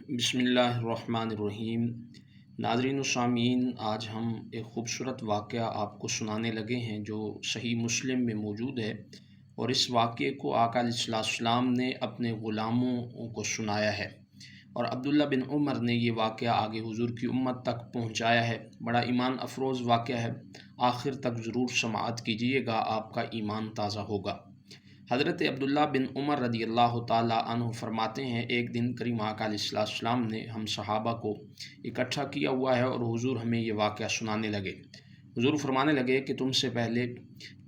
बिस्मिल्लाहिर्रहमानिर्रहीम। नाज़रीन व सामीन, आज हम एक ख़ूबसूरत वाक़या आपको सुनाने लगे हैं जो सही मुस्लिम में मौजूद है, और इस वाक़े को आका अलैहिस्सलाम ने अपने ग़ुलामों को सुनाया है और अब्दुल्ला बिन उमर ने ये वाक़या आगे हुज़ूर की उम्मत तक पहुँचाया है। बड़ा ईमान अफरोज़ वाक़या है, आखिर तक ज़रूर समाअत कीजिएगा, आपका ईमान ताज़ा होगा। हज़रत अब्दुल्ला बिन उमर रदियल्लाहु ताला अन्हु फरमाते हैं, एक दिन करीम आका अलैहिस्सलाम ने हम सहाबा को इकट्ठा किया हुआ है और हुज़ूर हमें ये वाक़या सुनाने लगे। हुज़ूर फरमाने लगे कि तुमसे पहले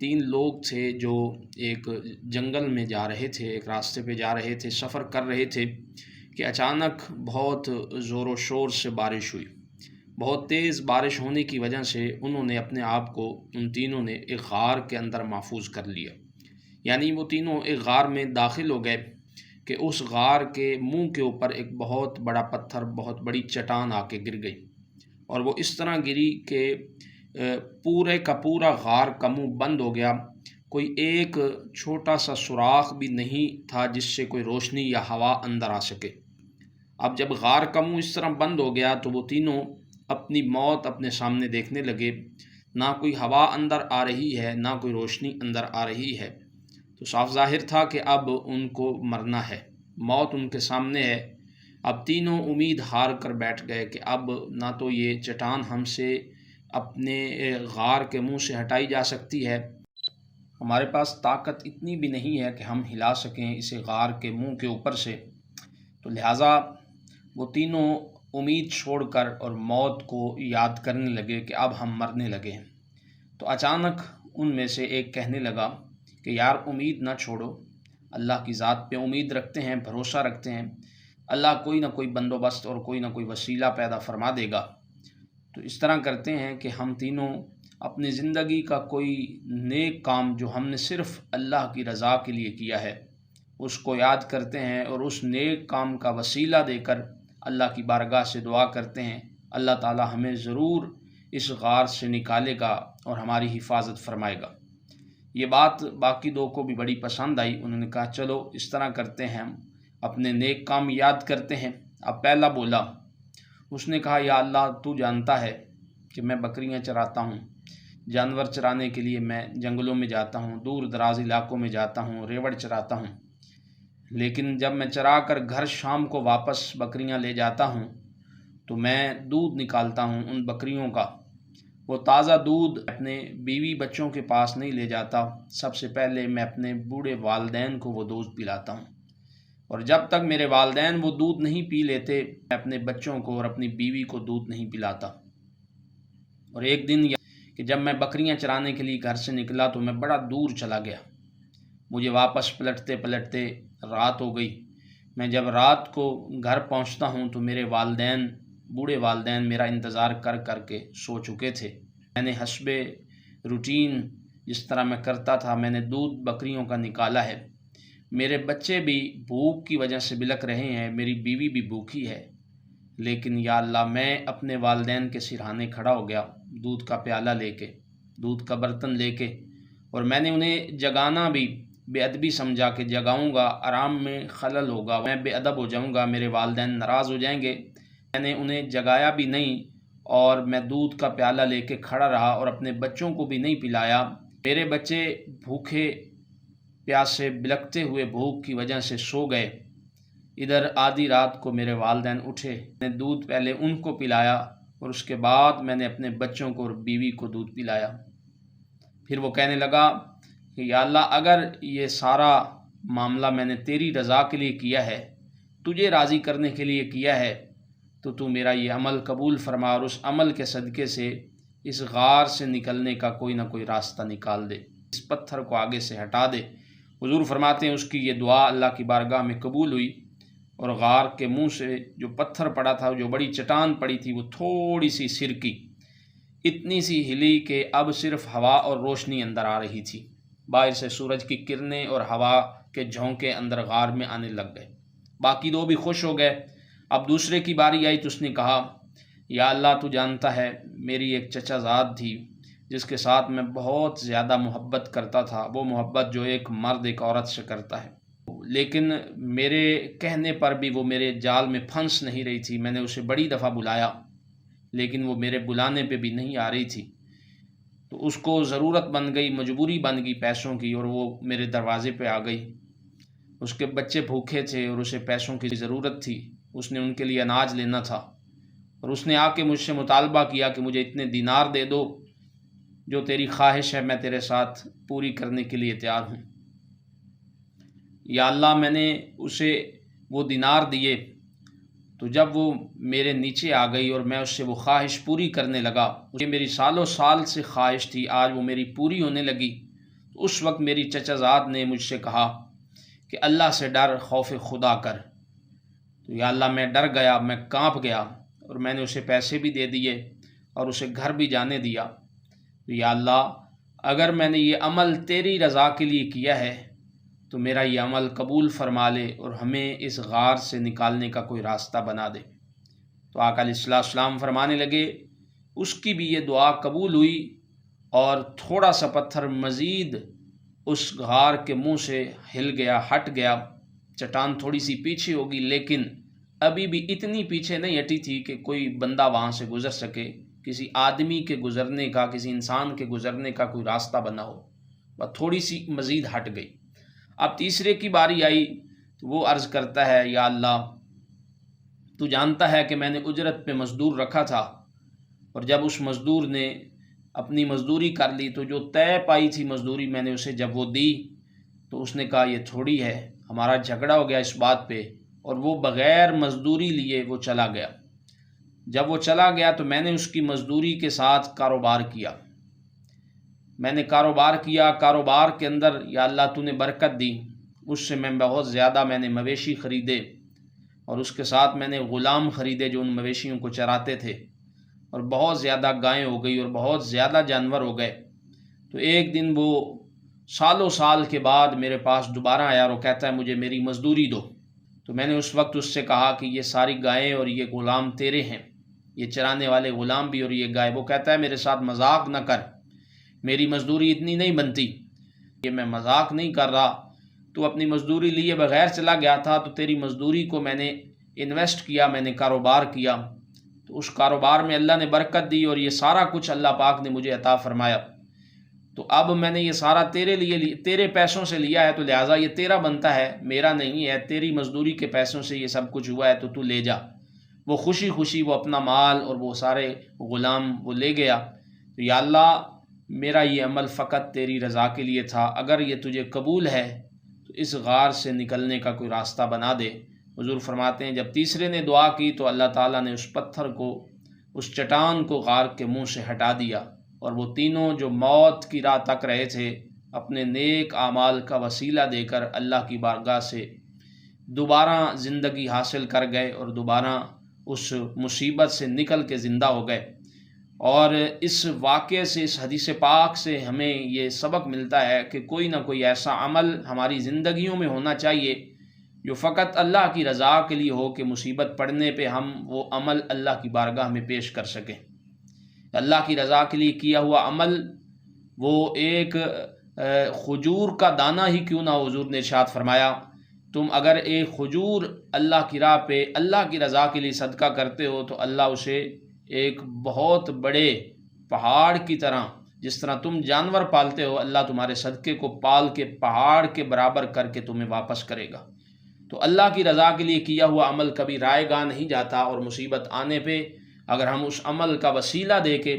3 लोग थे जो एक जंगल में जा रहे थे, एक रास्ते पे जा रहे थे, सफ़र कर रहे थे कि अचानक बहुत ज़ोर व शोर से बारिश हुई। बहुत तेज़ बारिश होने की वजह से उन्होंने अपने आप को, उन तीनों ने एक गार के अंदर महफूज कर लिया। यानी वो तीनों एक गार में दाखिल हो गए कि उस गार के मुंह के ऊपर एक बहुत बड़ा पत्थर, बहुत बड़ी चट्टान आके गिर गई, और वो इस तरह गिरी कि पूरे का पूरा गार का मुंह बंद हो गया। कोई एक छोटा सा सुराख भी नहीं था जिससे कोई रोशनी या हवा अंदर आ सके। अब जब गार का मुंह इस तरह बंद हो गया तो वो तीनों अपनी मौत अपने सामने देखने लगे। ना कोई हवा अंदर आ रही है, ना कोई रोशनी अंदर आ रही है, तो साफ ज़ाहिर था कि अब उनको मरना है, मौत उनके सामने है। अब तीनों उम्मीद हार कर बैठ गए कि अब ना तो ये चट्टान हमसे अपने गार के मुंह से हटाई जा सकती है, हमारे पास ताकत इतनी भी नहीं है कि हम हिला सकें इसे गार के मुंह के ऊपर से। तो लिहाजा वो तीनों उम्मीद छोड़कर और मौत को याद करने लगे कि अब हम मरने लगे हैं। तो अचानक उनमें से एक कहने लगा कि यार, उम्मीद ना छोड़ो, अल्लाह की ज़ात पे उम्मीद रखते हैं, भरोसा रखते हैं, अल्लाह कोई ना कोई बंदोबस्त और कोई ना कोई वसीला पैदा फरमा देगा। तो इस तरह करते हैं कि हम तीनों अपनी ज़िंदगी का कोई नेक काम जो हमने सिर्फ़ अल्लाह की रज़ा के लिए किया है उसको याद करते हैं, और उस नेक काम का वसीला देकर अल्लाह की बारगाह से दुआ करते हैं, अल्लाह ताला हमें ज़रूर इस गार से निकालेगा और हमारी हिफाजत फरमाएगा। ये बात बाकी दो को भी बड़ी पसंद आई। उन्होंने कहा, चलो इस तरह करते हैं, हम अपने नेक काम याद करते हैं। अब पहला बोला, उसने कहा, या अल्लाह, तू जानता है कि मैं बकरियां चराता हूँ, जानवर चराने के लिए मैं जंगलों में जाता हूँ, दूर दराज इलाकों में जाता हूँ, रेवड़ चराता हूँ, लेकिन जब मैं चरा कर घर शाम को वापस बकरियां ले जाता हूँ तो मैं दूध निकालता हूँ उन बकरियों का। वो ताज़ा दूध अपने बीवी बच्चों के पास नहीं ले जाता, सबसे पहले मैं अपने बूढ़े वालदैन को वो दूध पिलाता हूँ, और जब तक मेरे वालदैन वो दूध नहीं पी लेते मैं अपने बच्चों को और अपनी बीवी को दूध नहीं पिलाता। और एक दिन कि जब मैं बकरियां चराने के लिए घर से निकला तो मैं बड़ा दूर चला गया, मुझे वापस पलटते पलटते रात हो गई। मैं जब रात को घर पहुंचता हूं तो मेरे वालदैन, बूढ़े वालदैन, मेरा इंतज़ार कर कर के सो चुके थे। मैंने हस्बे रूटीन जिस तरह मैं करता था, मैंने दूध बकरियों का निकाला है। मेरे बच्चे भी भूख की वजह से बिलख रहे हैं, मेरी बीवी भी भूखी है, लेकिन या अल्लाह, मैं अपने वालदैन के सिरहाने खड़ा हो गया, दूध का प्याला लेके, दूध का बर्तन लेके, और मैंने उन्हें जगाना भी बेअदबी समझा कि जगाऊंगा आराम में खलल होगा, मैं बेअदब हो जाऊंगा, मेरे वालदैन नाराज़ हो जाएंगे। मैंने उन्हें जगाया भी नहीं और मैं दूध का प्याला लेके खड़ा रहा और अपने बच्चों को भी नहीं पिलाया। मेरे बच्चे भूखे प्यासे बिलखते हुए भूख की वजह से सो गए। इधर आधी रात को मेरे वालदैन उठे, मैंने दूध पहले उनको पिलाया और उसके बाद मैंने अपने बच्चों को और बीवी को दूध पिलाया। फिर वो कहने लगा कि या अल्लाह, अगर ये सारा मामला मैंने तेरी रज़ा के लिए किया है, तुझे राज़ी करने के लिए किया है, तो तू मेरा ये अमल कबूल फरमा और उस अमल के सदक़े से इस गार से निकलने का कोई ना कोई रास्ता निकाल दे, इस पत्थर को आगे से हटा दे। हुज़ूर फरमाते हैं, उसकी ये दुआ अल्लाह की बारगाह में कबूल हुई और गार के मुंह से जो पत्थर पड़ा था, जो बड़ी चट्टान पड़ी थी, वो थोड़ी सी सिरकी, इतनी सी हिली कि अब सिर्फ हवा और रोशनी अंदर आ रही थी। बाहर से सूरज की किरणें और हवा के झोंके अंदर गार में आने लग गए। बाकी दो भी खुश हो गए। अब दूसरे की बारी आई तो उसने कहा, या अल्लाह, तू जानता है मेरी एक चचाज़ाद थी जिसके साथ मैं बहुत ज़्यादा मोहब्बत करता था, वो मोहब्बत जो एक मर्द एक औरत से करता है, لیکن میرے کہنے پر بھی وہ میرے جال میں پھنس نہیں رہی تھی۔ میں نے اسے بڑی دفعہ بلایا لیکن وہ میرے بلانے پہ بھی نہیں آ رہی تھی، تو اس کو ضرورت بن گئی، مجبوری بن گئی پیسوں کی، اور وہ میرے دروازے پہ آ گئی۔ اس کے بچے بھوکے تھے اور اسے پیسوں کی ضرورت تھی، اس نے ان کے لیے اناج لینا تھا، اور اس نے آ کے مجھ سے مطالبہ کیا کہ مجھے اتنے دینار دے دو، جو تیری خواہش ہے میں تیرے ساتھ پوری کرنے کے لیے تیار ہوں۔ یا اللہ، میں نے اسے وہ دینار دیے، تو جب وہ میرے نیچے آ گئی اور میں اس سے وہ خواہش پوری کرنے لگا، یہ میری سالوں سال سے خواہش تھی، آج وہ میری پوری ہونے لگی، تو اس وقت میری چچا زاد نے مجھ سے کہا کہ اللہ سے ڈر، خوف خدا کر۔ تو یا اللہ، میں ڈر گیا، میں کانپ گیا، اور میں نے اسے پیسے بھی دے دیے اور اسے گھر بھی جانے دیا۔ تو یا اللہ، اگر میں نے یہ عمل تیری رضا کے لیے کیا ہے تو میرا یہ عمل قبول فرما لے اور ہمیں اس غار سے نکالنے کا کوئی راستہ بنا دے۔ تو آقا علیہ السلام فرمانے لگے، اس کی بھی یہ دعا قبول ہوئی، اور تھوڑا سا پتھر مزید اس غار کے منہ سے ہل گیا، ہٹ گیا، چٹان تھوڑی سی پیچھے ہوگی، لیکن ابھی بھی اتنی پیچھے نہیں ہٹی تھی کہ کوئی بندہ وہاں سے گزر سکے، کسی آدمی کے گزرنے کا، کسی انسان کے گزرنے کا کوئی راستہ بنا ہو، وہ تھوڑی سی مزید ہٹ گئی۔ اب تیسرے کی باری آئی تو وہ عرض کرتا ہے، یا اللہ، تو جانتا ہے کہ میں نے اجرت پہ مزدور رکھا تھا، اور جب اس مزدور نے اپنی مزدوری کر لی تو جو طے پائی تھی مزدوری میں نے اسے جب وہ دی تو اس نے کہا یہ تھوڑی ہے، ہمارا جھگڑا ہو گیا اس بات پہ، اور وہ بغیر مزدوری لیے وہ چلا گیا۔ جب وہ چلا گیا تو میں نے اس کی مزدوری کے ساتھ کاروبار کیا، میں نے کاروبار کیا، کاروبار کے اندر یا اللہ تو نے برکت دی، اس سے میں بہت زیادہ میں نے مویشی خریدے، اور اس کے ساتھ میں نے غلام خریدے جو ان مویشیوں کو چراتے تھے، اور بہت زیادہ گائیں ہو گئی اور بہت زیادہ جانور ہو گئے۔ تو ایک دن وہ سالوں سال کے بعد میرے پاس دوبارہ آیا اور وہ کہتا ہے مجھے میری مزدوری دو۔ تو میں نے اس وقت اس سے کہا کہ یہ ساری گائیں اور یہ غلام تیرے ہیں، یہ چرانے والے غلام بھی اور یہ گائے۔ وہ کہتا ہے میرے ساتھ مذاق نہ کر، میری مزدوری اتنی نہیں بنتی، یہ میں مذاق نہیں کر رہا، تو اپنی مزدوری لیے بغیر چلا گیا تھا، تو تیری مزدوری کو میں نے انویسٹ کیا، میں نے کاروبار کیا، تو اس کاروبار میں اللہ نے برکت دی اور یہ سارا کچھ اللہ پاک نے مجھے عطا فرمایا، تو اب میں نے یہ سارا تیرے لیے تیرے پیسوں سے لیا ہے، تو لہٰذا یہ تیرا بنتا ہے، میرا نہیں ہے، تیری مزدوری کے پیسوں سے یہ سب کچھ ہوا ہے، تو تو لے جا۔ وہ خوشی خوشی وہ اپنا مال اور وہ سارے غلام وہ لے گیا۔ تو یا اللہ، میرا یہ عمل فقط تیری رضا کے لیے تھا، اگر یہ تجھے قبول ہے تو اس غار سے نکلنے کا کوئی راستہ بنا دے۔ حضور فرماتے ہیں جب تیسرے نے دعا کی تو اللہ تعالیٰ نے اس پتھر کو، اس چٹان کو غار کے منہ سے ہٹا دیا، اور وہ تینوں جو موت کی راہ تک رہے تھے اپنے نیک اعمال کا وسیلہ دے کر اللہ کی بارگاہ سے دوبارہ زندگی حاصل کر گئے اور دوبارہ اس مصیبت سے نکل کے زندہ ہو گئے۔ اور اس واقعے سے، اس حدیث پاک سے ہمیں یہ سبق ملتا ہے کہ کوئی نہ کوئی ایسا عمل ہماری زندگیوں میں ہونا چاہیے جو فقط اللہ کی رضا کے لیے ہو، کہ مصیبت پڑنے پہ ہم وہ عمل اللہ کی بارگاہ میں پیش کر سکیں۔ اللہ کی رضا کے لیے کیا ہوا عمل، وہ ایک کھجور کا دانہ ہی کیوں نہ ہو، حضور نے ارشاد فرمایا تم اگر ایک کھجور اللہ کی راہ پہ اللہ کی رضا کے لیے صدقہ کرتے ہو تو اللہ اسے ایک بہت بڑے پہاڑ کی طرح، جس طرح تم جانور پالتے ہو، اللہ تمہارے صدقے کو پال کے پہاڑ کے برابر کر کے تمہیں واپس کرے گا۔ تو اللہ کی رضا کے لیے کیا ہوا عمل کبھی رائے گاہ نہیں جاتا، اور مصیبت آنے پہ اگر ہم اس عمل کا وسیلہ دے کے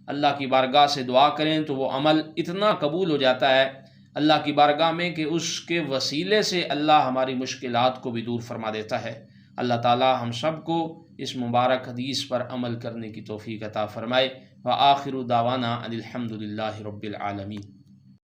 اللہ کی بارگاہ سے دعا کریں تو وہ عمل اتنا قبول ہو جاتا ہے اللہ کی بارگاہ میں کہ اس کے وسیلے سے اللہ ہماری مشکلات کو بھی دور فرما دیتا ہے۔ اللہ تعالی ہم سب کو اس مبارک حدیث پر عمل کرنے کی توفیق عطا فرمائے۔ وآخر دعوانا ان الحمد للہ رب العالمین۔